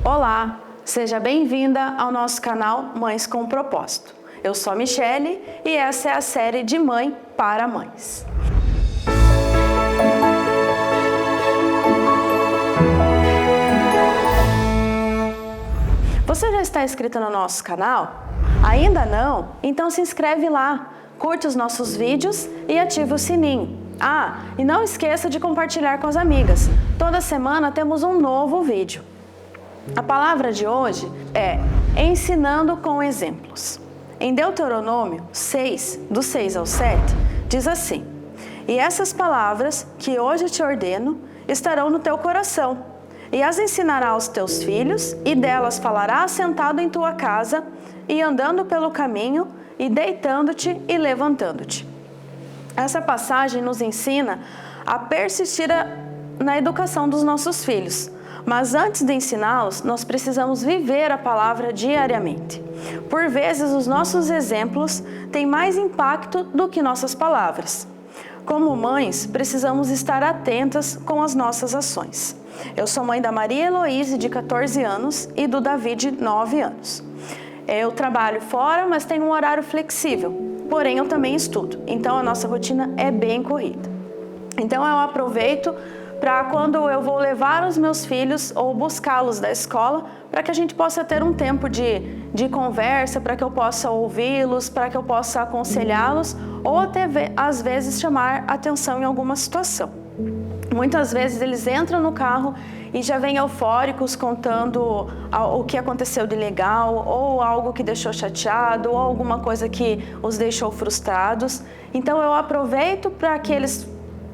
Olá, seja bem-vinda ao nosso canal Mães com Propósito. Eu sou a Michele e essa é a série de Mãe para Mães. Você já está inscrita no nosso canal? Ainda não? Então se inscreve lá, curte os nossos vídeos e ativa o sininho. E não esqueça de compartilhar com as amigas. Toda semana temos um novo vídeo. A palavra de hoje é ensinando com exemplos. Em Deuteronômio 6, do 6 ao 7, diz assim: E essas palavras que hoje te ordeno estarão no teu coração, e as ensinarás aos teus filhos, e delas falarás sentado em tua casa, e andando pelo caminho, e deitando-te e levantando-te. Essa passagem nos ensina a persistir na educação dos nossos filhos. Mas antes de ensiná-los, nós precisamos viver a palavra diariamente. Por vezes, os nossos exemplos têm mais impacto do que nossas palavras. Como mães, precisamos estar atentas com as nossas ações. Eu sou mãe da Maria Heloíse, de 14 anos, e do Davi, de 9 anos. Eu trabalho fora, mas tenho um horário flexível. Porém, eu também estudo. Então, a nossa rotina é bem corrida. Então, eu aproveito para quando eu vou levar os meus filhos ou buscá-los da escola, para que a gente possa ter um tempo de conversa, para que eu possa ouvi-los, para que eu possa aconselhá-los ou até, às vezes, chamar atenção em alguma situação. Muitas vezes eles entram no carro e já vêm eufóricos contando o que aconteceu de legal, ou algo que deixou chateado, ou alguma coisa que os deixou frustrados. Então eu aproveito para que eles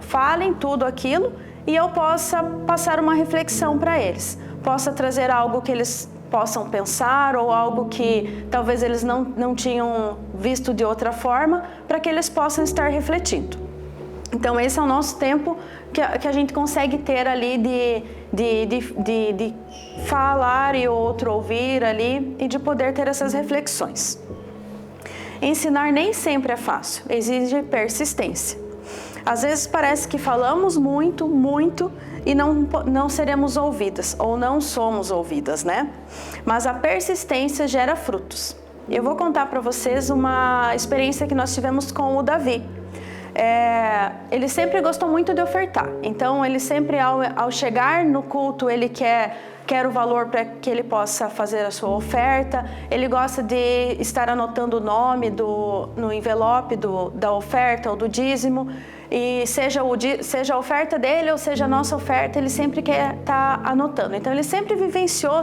falem tudo aquilo e eu possa passar uma reflexão para eles. Possa trazer algo que eles possam pensar ou algo que talvez eles não tinham visto de outra forma, para que eles possam estar refletindo. Então esse é o nosso tempo que a gente consegue ter ali de falar e o outro ouvir ali e de poder ter essas reflexões. Ensinar nem sempre é fácil, exige persistência. Às vezes parece que falamos muito e não seremos ouvidas ou não somos ouvidas, né? Mas a persistência gera frutos. Eu vou contar para vocês uma experiência que nós tivemos com o Davi. Ele sempre gostou muito de ofertar, então ele sempre ao chegar no culto ele quer o valor para que ele possa fazer a sua oferta. Ele gosta de estar anotando o nome no envelope da oferta ou do dízimo, e seja a oferta dele ou seja a nossa oferta, ele sempre quer estar anotando. Então ele sempre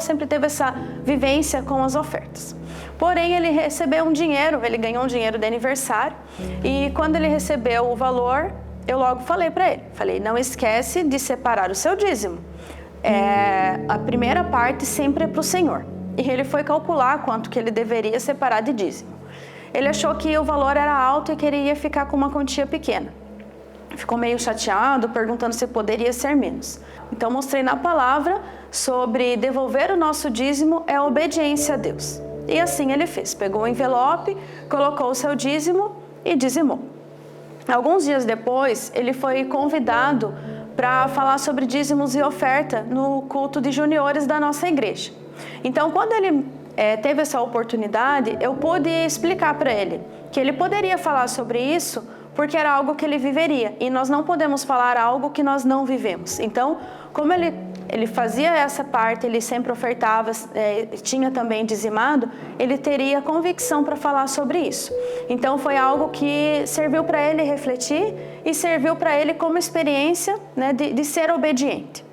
sempre teve essa vivência com as ofertas. Porém, ele recebeu um dinheiro, ele ganhou um dinheiro de aniversário, e quando ele recebeu o valor, eu logo falei para ele, não esquece de separar o seu dízimo. A primeira parte sempre é para o Senhor. E ele foi calcular quanto que ele deveria separar de dízimo. Ele achou que o valor era alto e queria ficar com uma quantia pequena. Ficou meio chateado, perguntando se poderia ser menos. Então mostrei na palavra sobre devolver o nosso dízimo é obediência a Deus. E assim ele fez, pegou o envelope, colocou o seu dízimo e dizimou. Alguns dias depois, ele foi convidado para falar sobre dízimos e oferta no culto de juniores da nossa igreja. Então, quando ele teve essa oportunidade, eu pude explicar para ele que ele poderia falar sobre isso porque era algo que ele viveria, e nós não podemos falar algo que nós não vivemos. Então, como ele fazia essa parte, ele sempre ofertava, tinha também dizimado, ele teria convicção para falar sobre isso. Então foi algo que serviu para ele refletir e serviu para ele como experiência, né, de ser obediente.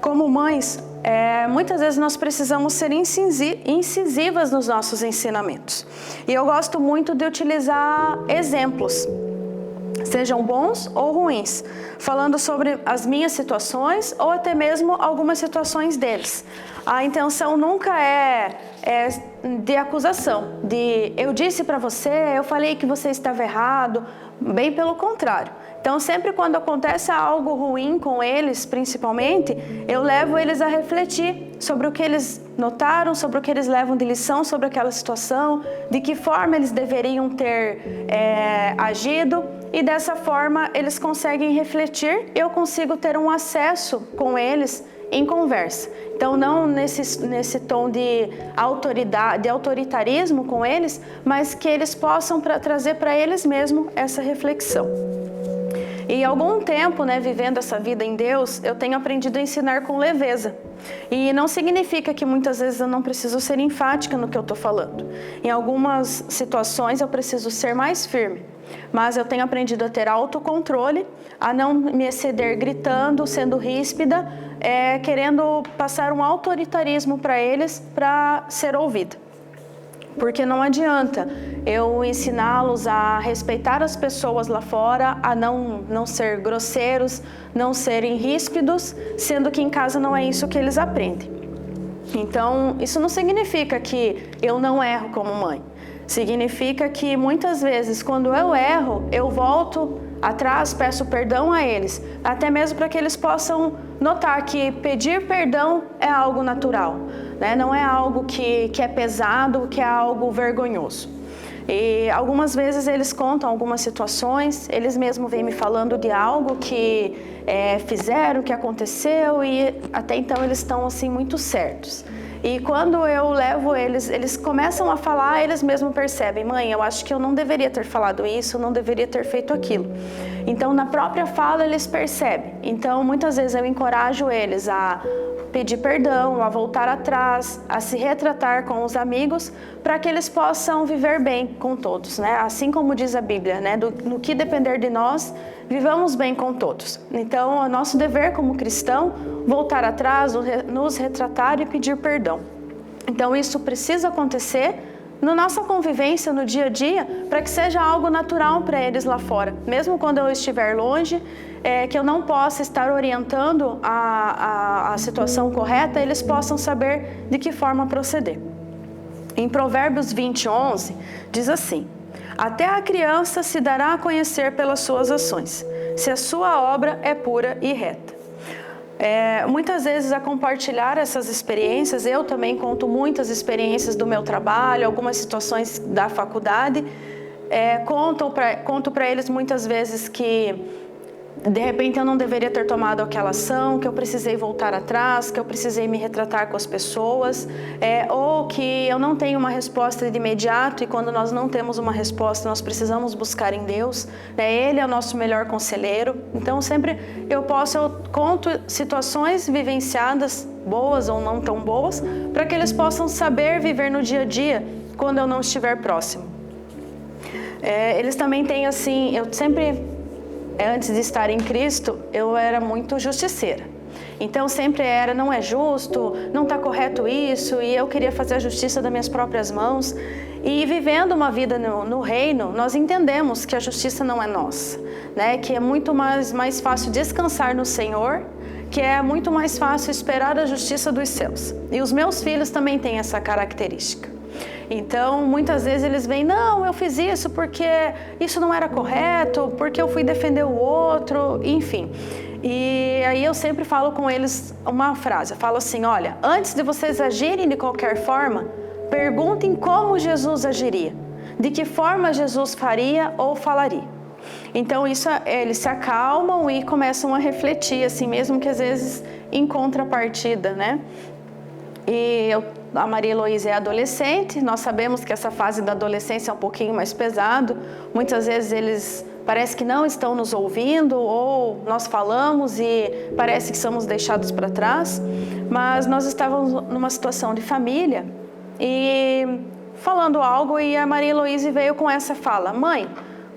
Como mães, muitas vezes nós precisamos ser incisivas nos nossos ensinamentos. E eu gosto muito de utilizar exemplos, sejam bons ou ruins, falando sobre as minhas situações ou até mesmo algumas situações deles. A intenção nunca é de acusação, de eu disse para você, eu falei que você estava errado, bem pelo contrário. Então, sempre quando acontece algo ruim com eles, principalmente, eu levo eles a refletir sobre o que eles notaram, sobre o que eles levam de lição sobre aquela situação, de que forma eles deveriam ter agido, e dessa forma eles conseguem refletir, eu consigo ter um acesso com eles em conversa. Então, não nesse tom de autoridade, de autoritarismo com eles, mas que eles possam trazer para eles mesmos essa reflexão. E algum tempo, vivendo essa vida em Deus, eu tenho aprendido a ensinar com leveza. E não significa que muitas vezes eu não preciso ser enfática no que eu estou falando. Em algumas situações eu preciso ser mais firme. Mas eu tenho aprendido a ter autocontrole, a não me exceder gritando, sendo ríspida, querendo passar um autoritarismo para eles para ser ouvida. Porque não adianta eu ensiná-los a respeitar as pessoas lá fora, a não ser grosseiros, não serem ríspidos, sendo que em casa não é isso que eles aprendem. Então, isso não significa que eu não erro como mãe. Significa que muitas vezes, quando eu erro, eu volto atrás, peço perdão a eles, até mesmo para que eles possam notar que pedir perdão é algo natural, não é algo que é pesado, que é algo vergonhoso. E algumas vezes eles contam algumas situações, eles mesmos vêm me falando de algo que fizeram, que aconteceu, e até então eles estão assim muito certos. E quando eu levo eles começam a falar, eles mesmos percebem: mãe, eu acho que eu não deveria ter falado isso, não deveria ter feito aquilo. Então, na própria fala, eles percebem. Então, muitas vezes eu encorajo eles a pedir perdão, a voltar atrás, a se retratar com os amigos, para que eles possam viver bem com todos, Assim como diz a Bíblia, no que depender de nós, vivamos bem com todos. Então, é nosso dever como cristão voltar atrás, nos retratar e pedir perdão. Então, isso precisa acontecer na nossa convivência, no dia a dia, para que seja algo natural para eles lá fora. Mesmo quando eu estiver longe, que eu não possa estar orientando a situação correta, eles possam saber de que forma proceder. Em Provérbios 20:11, diz assim: até a criança se dará a conhecer pelas suas ações, se a sua obra é pura e reta. Muitas vezes, a compartilhar essas experiências, eu também conto muitas experiências do meu trabalho, algumas situações da faculdade, conto para eles muitas vezes que de repente eu não deveria ter tomado aquela ação, que eu precisei voltar atrás, que eu precisei me retratar com as pessoas, ou que eu não tenho uma resposta de imediato, e quando nós não temos uma resposta, nós precisamos buscar em Deus, Ele é o nosso melhor conselheiro. Então sempre eu conto situações vivenciadas, boas ou não tão boas, para que eles possam saber viver no dia a dia, quando eu não estiver próximo. Eles também têm assim, eu sempre... Antes de estar em Cristo, eu era muito justiceira. Então sempre não é justo, não está correto isso, e eu queria fazer a justiça das minhas próprias mãos. E vivendo uma vida no reino, nós entendemos que a justiça não é nossa, que é muito mais fácil descansar no Senhor, que é muito mais fácil esperar a justiça dos céus. E os meus filhos também têm essa característica. Então, muitas vezes eles vêm: não, eu fiz isso porque isso não era correto, porque eu fui defender o outro, enfim. E aí eu sempre falo com eles uma frase, eu falo assim: olha, antes de vocês agirem de qualquer forma, perguntem como Jesus agiria, de que forma Jesus faria ou falaria. Então, eles se acalmam e começam a refletir, assim mesmo, que às vezes em contrapartida, E a Maria Heloísa é adolescente, nós sabemos que essa fase da adolescência é um pouquinho mais pesado, muitas vezes eles parece que não estão nos ouvindo, ou nós falamos e parece que somos deixados para trás, mas nós estávamos numa situação de família e falando algo, e a Maria Heloísa veio com essa fala: mãe,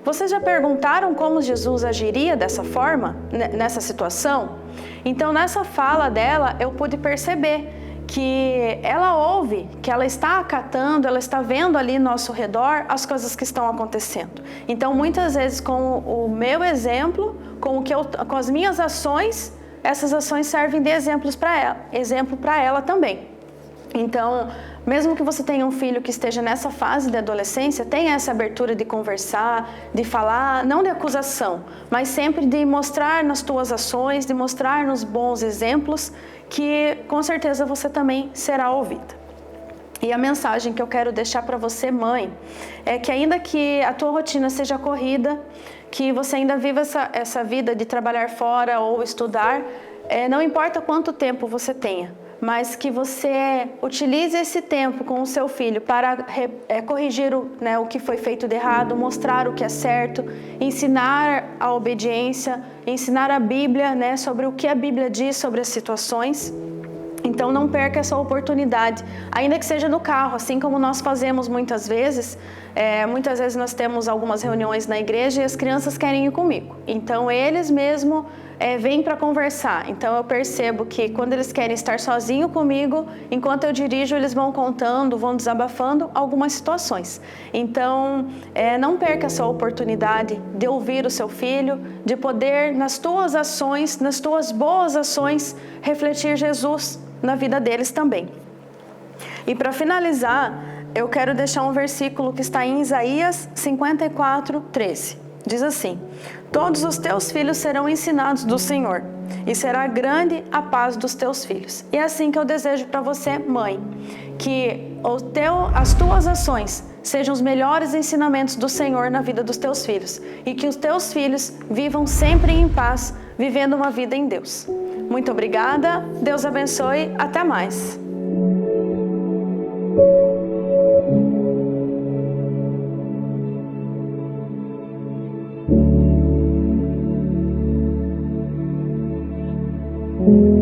vocês já perguntaram como Jesus agiria dessa forma, nessa situação? Então, nessa fala dela, eu pude perceber que ela ouve, que ela está acatando, ela está vendo ali ao nosso redor as coisas que estão acontecendo. Então, muitas vezes, com o meu exemplo, com as minhas ações, essas ações servem de exemplo para ela também. Então, mesmo que você tenha um filho que esteja nessa fase de adolescência, tenha essa abertura de conversar, de falar, não de acusação, mas sempre de mostrar nas tuas ações, de mostrar nos bons exemplos, que com certeza você também será ouvida. E a mensagem que eu quero deixar para você, mãe, é que ainda que a tua rotina seja corrida, que você ainda viva essa vida de trabalhar fora ou estudar, não importa quanto tempo você tenha, mas que você utilize esse tempo com o seu filho para corrigir o que foi feito de errado, mostrar o que é certo, ensinar a obediência, ensinar a Bíblia, sobre o que a Bíblia diz sobre as situações. Então não perca essa oportunidade, ainda que seja no carro, assim como nós fazemos muitas vezes. Muitas vezes nós temos algumas reuniões na igreja e as crianças querem ir comigo. Então eles mesmo vêm para conversar. Então eu percebo que quando eles querem estar sozinhos comigo, enquanto eu dirijo, eles vão contando, vão desabafando algumas situações. Então não perca essa oportunidade de ouvir o seu filho, de poder nas tuas ações, nas tuas boas ações, refletir Jesus na vida deles também. E para finalizar, eu quero deixar um versículo que está em Isaías 54:13. Diz assim: todos os teus filhos serão ensinados do Senhor, e será grande a paz dos teus filhos. E é assim que eu desejo para você, mãe, que as tuas ações sejam os melhores ensinamentos do Senhor na vida dos teus filhos, e que os teus filhos vivam sempre em paz, vivendo uma vida em Deus. Muito obrigada, Deus abençoe, até mais. Thank you.